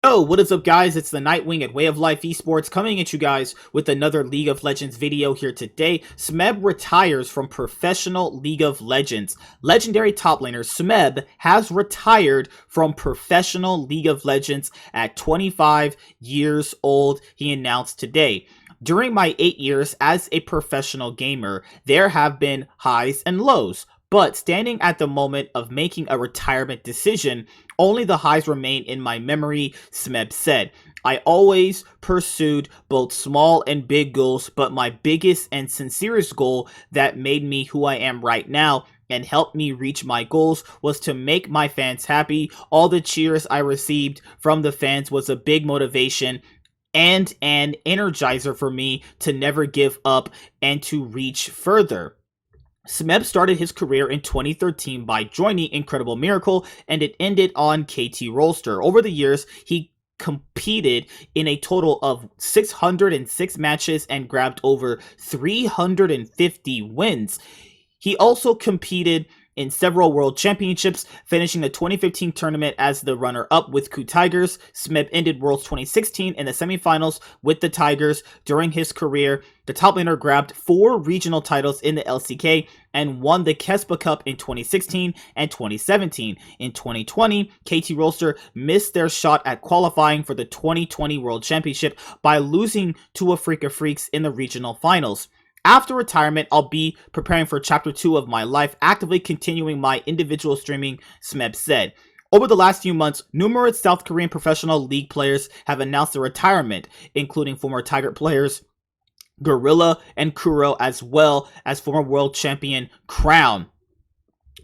Yo, what is up guys? It's the Nightwing at Way of Life Esports coming at you guys with another League of Legends video here today. Smeb retires from professional League of Legends. Legendary top laner Smeb has retired from professional League of Legends at 25 years old, he announced today. During my 8 years as a professional gamer, there have been highs and lows. But standing at the moment of making a retirement decision, only the highs remain in my memory, Smeb said. I always pursued both small and big goals, but my biggest and sincerest goal that made me who I am right now and helped me reach my goals was to make my fans happy. All the cheers I received from the fans was a big motivation and an energizer for me to never give up and to reach further. Smeb started his career in 2013 by joining Incredible Miracle, and it ended on KT Rolster. Over the years, he competed in a total of 606 matches and grabbed over 350 wins. He also competed in several world championships, finishing the 2015 tournament as the runner-up with KOO Tigers. Smeb ended Worlds 2016 in the semifinals with the Tigers. During his career, the top laner grabbed 4 regional titles in the LCK and won the Kespa Cup in 2016 and 2017. In 2020, KT Rolster missed their shot at qualifying for the 2020 World Championship by losing to a Freak of Freaks in the regional finals. After retirement, I'll be preparing for chapter 2 of my life, actively continuing my individual streaming, Smeb said. Over the last few months, numerous South Korean professional league players have announced their retirement, including former Tiger players Gorilla and Kuro, as well as former world champion Crown.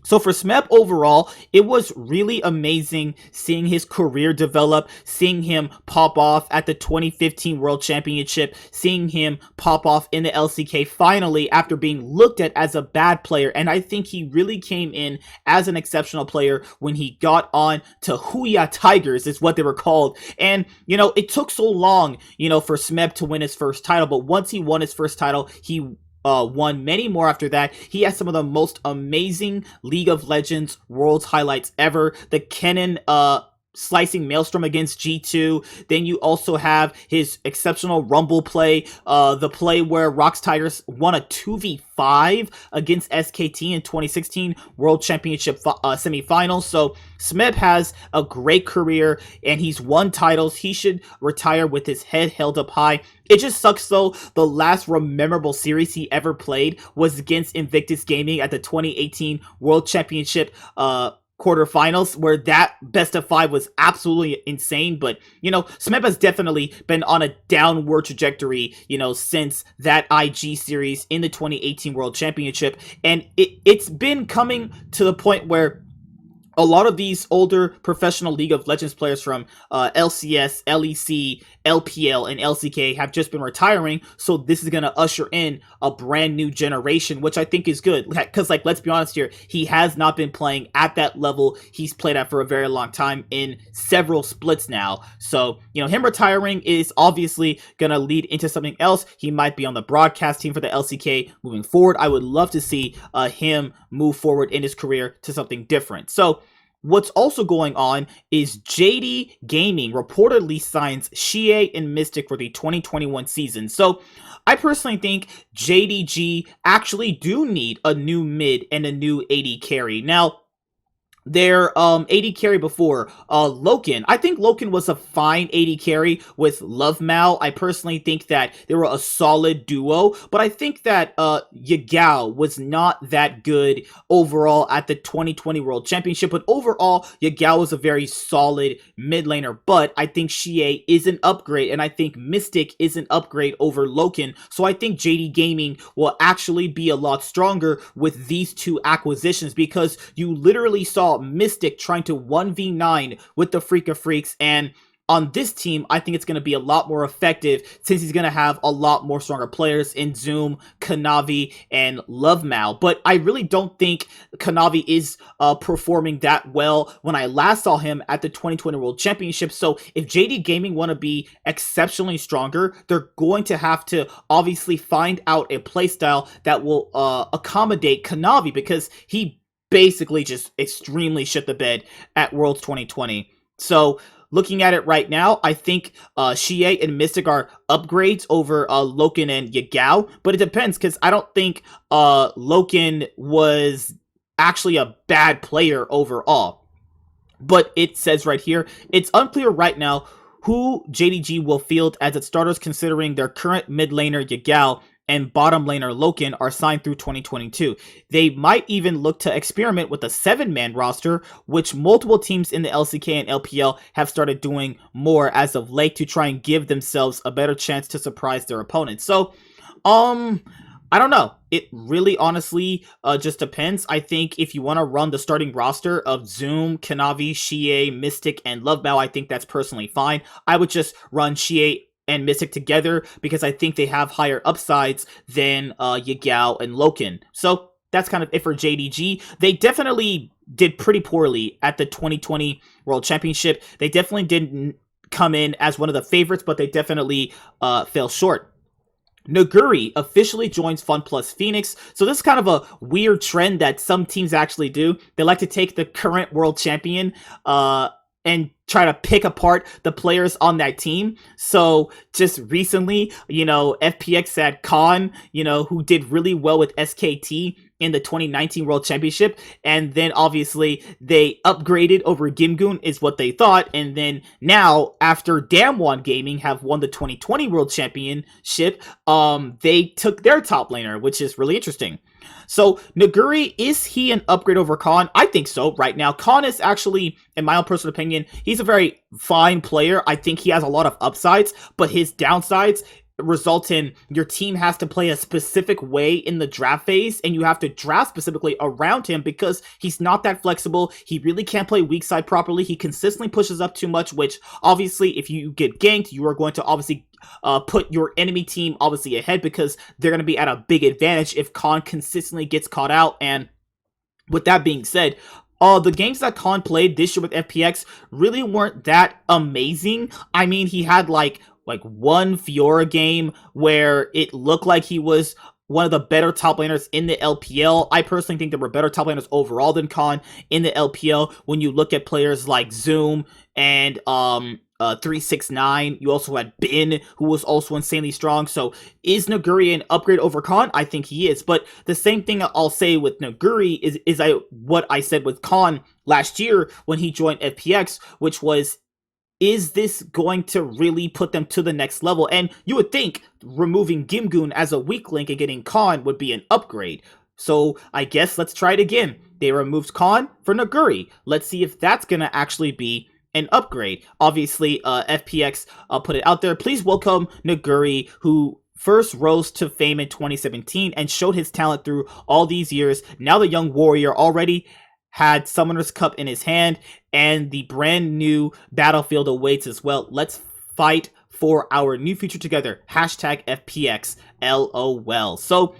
So for Smeb overall, it was really amazing seeing his career develop, seeing him pop off at the 2015 World Championship, seeing him pop off in the LCK finally after being looked at as a bad player. And I think he really came in as an exceptional player when he got on to Huya Tigers is what they were called. And, you know, it took so long, you know, for Smeb to win his first title. But once he won his first title, he won many more after that. He has some of the most amazing League of Legends Worlds highlights ever. The Kennen slicing Maelstrom against G2. Then you also have his exceptional Rumble play, the play where Rox Tigers won a 2v5 against SKT in 2016 World Championship semifinals. So Smeb has a great career and he's won titles. He should retire with his head held up high. It just sucks though, the last memorable series he ever played was against Invictus Gaming at the 2018 World Championship quarterfinals, where that best of 5 was absolutely insane. But you know, Smeb has definitely been on a downward trajectory, you know, since that IG series in the 2018 World Championship, and it's been coming to the point where a lot of these older professional League of Legends players from LCS, LEC, LPL, and LCK have just been retiring, so this is going to usher in a brand new generation, which I think is good, because, like, let's be honest here, he has not been playing at that level he's played at for a very long time in several splits now. So, you know, him retiring is obviously going to lead into something else. He might be on the broadcast team for the LCK moving forward. I would love to see him move forward in his career to something different. So, what's also going on is JD Gaming reportedly signs Xie and Mystic for the 2021 season. So I personally think JDG actually do need a new mid and a new AD carry. Now, their AD carry before, Loken. I think Loken was a fine AD carry with Love Mao. I personally think that they were a solid duo, but I think that Yagao was not that good overall at the 2020 World Championship. But overall, Yagao was a very solid mid laner, but I think Xie is an upgrade, and I think Mystic is an upgrade over Loken. So I think JD Gaming will actually be a lot stronger with these two acquisitions, because you literally saw Mystic trying to 1v9 with the Freak of Freaks, and on this team, I think it's going to be a lot more effective since he's going to have a lot more stronger players in Zoom, Kanavi, and Love Mao. But I really don't think Kanavi is performing that well when I last saw him at the 2020 World Championship. So if JD Gaming want to be exceptionally stronger, they're going to have to obviously find out a playstyle that will accommodate Kanavi, because he basically just extremely shit the bed at Worlds 2020. So looking at it right now, I think Xie and Mystic are upgrades over Loken and Yagao, but it depends because I don't think Loken was actually a bad player overall. But it says right here, it's unclear right now who JDG will field as its starters considering their current mid laner Yagao and bottom laner Loken are signed through 2022. They might even look to experiment with a 7-man roster, which multiple teams in the LCK and LPL have started doing more as of late to try and give themselves a better chance to surprise their opponents. So, I don't know. It really honestly just depends. I think if you want to run the starting roster of Zoom, Kanavi, Xie, Mystic, and Lovebow, I think that's personally fine. I would just run Xie and Mystic together because I think they have higher upsides than Yagao and Loken. So that's kind of it for JDG. They definitely did pretty poorly at the 2020 World Championship. They definitely didn't come in as one of the favorites, but they definitely fell short. Nuguri officially joins FunPlus Phoenix. So this is kind of a weird trend that some teams actually do. They like to take the current world champion and try to pick apart the players on that team. So just recently, FPX had Khan, who did really well with SKT in the 2019 World Championship, and then obviously they upgraded over Gimgoon is what they thought, and then now after Damwon Gaming have won the 2020 World Championship, they took their top laner, which is really interesting. So Nuguri, is he an upgrade over Khan? I think so right now. Khan is actually, in my own personal opinion, he's a very fine player. I think he has a lot of upsides, but his downsides result in your team has to play a specific way in the draft phase, and you have to draft specifically around him because he's not that flexible. He really can't play weak side properly. He consistently pushes up too much, which obviously if you get ganked, you are going to obviously put your enemy team obviously ahead because they're going to be at a big advantage if Khan consistently gets caught out. And with that being said, the games that Khan played this year with FPX really weren't that amazing. I mean, he had like one Fiora game where it looked like he was one of the better top laners in the LPL. I personally think there were better top laners overall than Khan in the LPL. When you look at players like Zoom and 369, you also had Bin, who was also insanely strong. So is Nuguri an upgrade over Khan? I think he is. But the same thing I'll say with Nuguri is what I said with Khan last year when he joined FPX, which was, is this going to really put them to the next level? And you would think removing Gimgoon as a weak link and getting Khan would be an upgrade. So I guess let's try it again. They removed Khan for Nuguri. Let's see if that's going to actually be an upgrade. Obviously, FPX put it out there. Please welcome Nuguri, who first rose to fame in 2017 and showed his talent through all these years. Now the young warrior already had Summoner's Cup in his hand, and the brand new battlefield awaits as well. Let's fight for our new future together. Hashtag FPX, LOL. So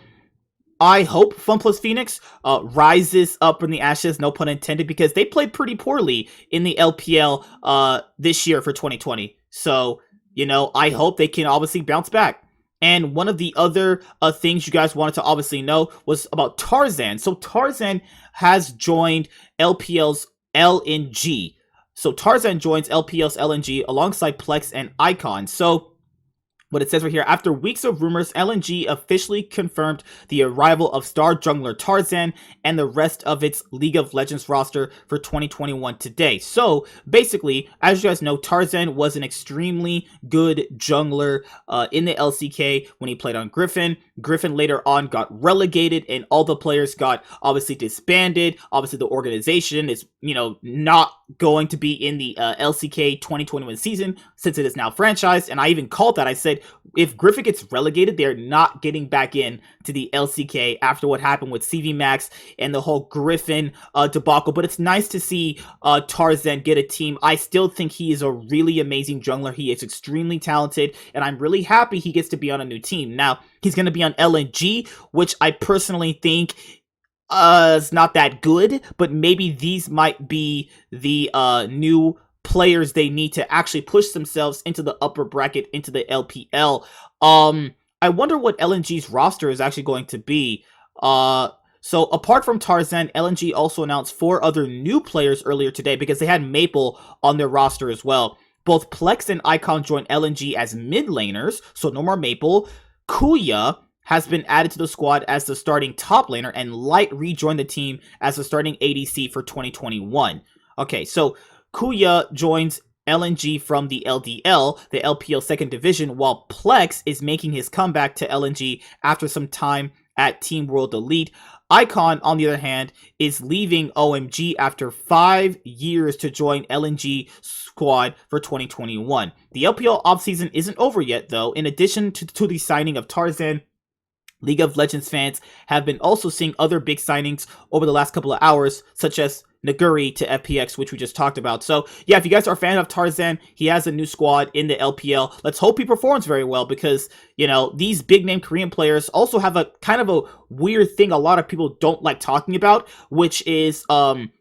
I hope FunPlus Phoenix rises up from the ashes, no pun intended, because they played pretty poorly in the LPL this year for 2020. So, I hope they can obviously bounce back. And one of the other things you guys wanted to obviously know was about Tarzan. So Tarzan has joined LPL's LNG. So Tarzan joins LPL's LNG alongside Plex and Icon. So what it says right here, after weeks of rumors, LNG officially confirmed the arrival of star jungler Tarzan and the rest of its League of Legends roster for 2021 today. So basically, as you guys know, Tarzan was an extremely good jungler in the LCK when he played on Griffin. Griffin later on got relegated and all the players got obviously disbanded. Obviously the organization is, not going to be in the LCK 2021 season since it is now franchised. And I even called that. I said, if Griffin gets relegated, they're not getting back in to the LCK after what happened with CV Max and the whole Griffin debacle. But it's nice to see Tarzan get a team. I still think he is a really amazing jungler. He is extremely talented, and I'm really happy he gets to be on a new team. Now, he's going to be on LNG, which I personally think is not that good, but maybe these might be the new players they need to actually push themselves into the upper bracket, into the LPL. I wonder what LNG's roster is actually going to be. So apart from Tarzan, LNG also announced 4 other new players earlier today because they had Maple on their roster as well. Both Plex and Icon join LNG as mid laners, so no more Maple. Kuya has been added to the squad as the starting top laner, and Light rejoined the team as the starting ADC for 2021. Okay, so Kuya joins LNG from the LDL, the LPL second division, while Plex is making his comeback to LNG after some time at Team World Elite. Icon, on the other hand, is leaving OMG after 5 years to join LNG squad for 2021. The LPL offseason isn't over yet, though. In addition to the signing of Tarzan, League of Legends fans have been also seeing other big signings over the last couple of hours, such as Nuguri to FPX, which we just talked about. So, yeah, if you guys are a fan of Tarzan, he has a new squad in the LPL. Let's hope he performs very well because, you know, these big-name Korean players also have a kind of a weird thing a lot of people don't like talking about, which is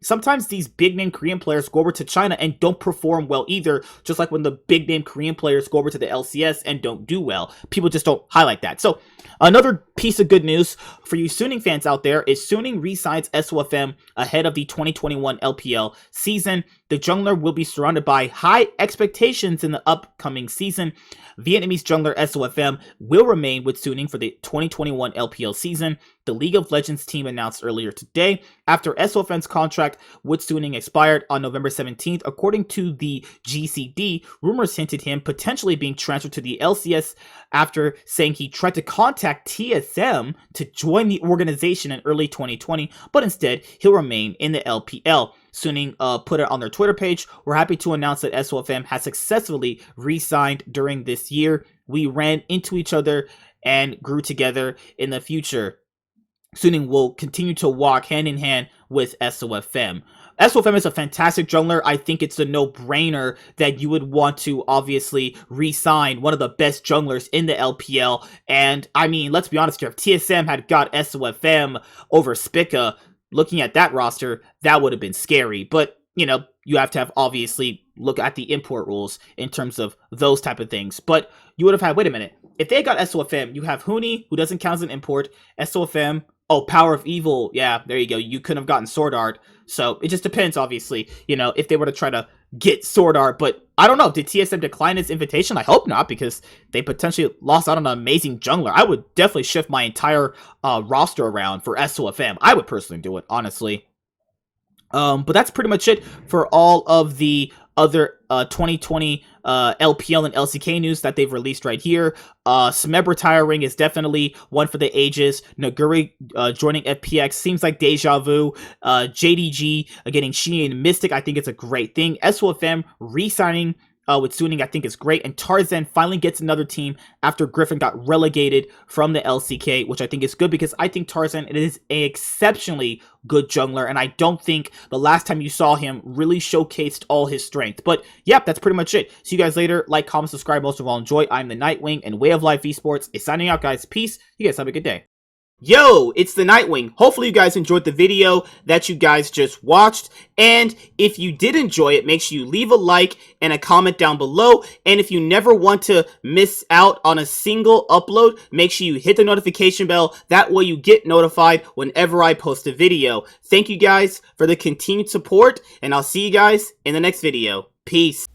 sometimes these big-name Korean players go over to China and don't perform well either, just like when the big-name Korean players go over to the LCS and don't do well. People just don't highlight that. So, another piece of good news for you Suning fans out there is Suning re-signs Sofm ahead of the 2021 LPL season. The jungler will be surrounded by high expectations in the upcoming season. Vietnamese jungler Sofm will remain with Suning for the 2021 LPL season. The League of Legends team announced earlier today after Sofm's contract with Suning expired on November 17th. According to the GCD, rumors hinted him potentially being transferred to the LCS after saying he tried to contact TSM to join the organization in early 2020, but instead he'll remain in the LPL. Suning put it on their Twitter page. We're happy to announce that Sofm has successfully re-signed during this year. We ran into each other and grew together. In the future, Suning will continue to walk hand in hand with Sofm. Sofm is a fantastic jungler. I think it's a no-brainer that you would want to obviously re-sign one of the best junglers in the LPL. And I mean, let's be honest here, if TSM had got Sofm over Spica, looking at that roster, that would have been scary. But, you know, you have to have obviously look at the import rules in terms of those type of things. But you would have had, wait a minute, if they got Sofm, you have Huni, who doesn't count as an import, Sofm, oh, Power of Evil, yeah, there you go. You couldn't have gotten Sword Art. So it just depends, obviously, you know, if they were to try to get Sword Art. But I don't know, did TSM decline its invitation? I hope not, because they potentially lost out on an amazing jungler. I would definitely shift my entire roster around for Sofm. I would personally do it, honestly. But that's pretty much it for all of the other 2020 LPL and LCK news that they've released right here. Smeb retiring is definitely one for the ages. Nuguri joining FPX seems like deja vu. JDG getting Shi and Mystic, I think it's a great thing. Sofm re-signing with Suning, I think is great. And Tarzan finally gets another team after Griffin got relegated from the LCK, which I think is good because I think Tarzan is an exceptionally good jungler, and I don't think the last time you saw him really showcased all his strength. But yep, that's pretty much it. See you guys later. Like, comment, subscribe. Most of all, enjoy. I'm the Nightwing, and Way of Life Esports is signing out, guys. Peace. You guys have a good day. Yo, it's the Nightwing. Hopefully you guys enjoyed the video that you guys just watched. And if you did enjoy it, make sure you leave a like and a comment down below. And if you never want to miss out on a single upload, make sure you hit the notification bell. That way you get notified whenever I post a video. Thank you guys for the continued support, and I'll see you guys in the next video. Peace.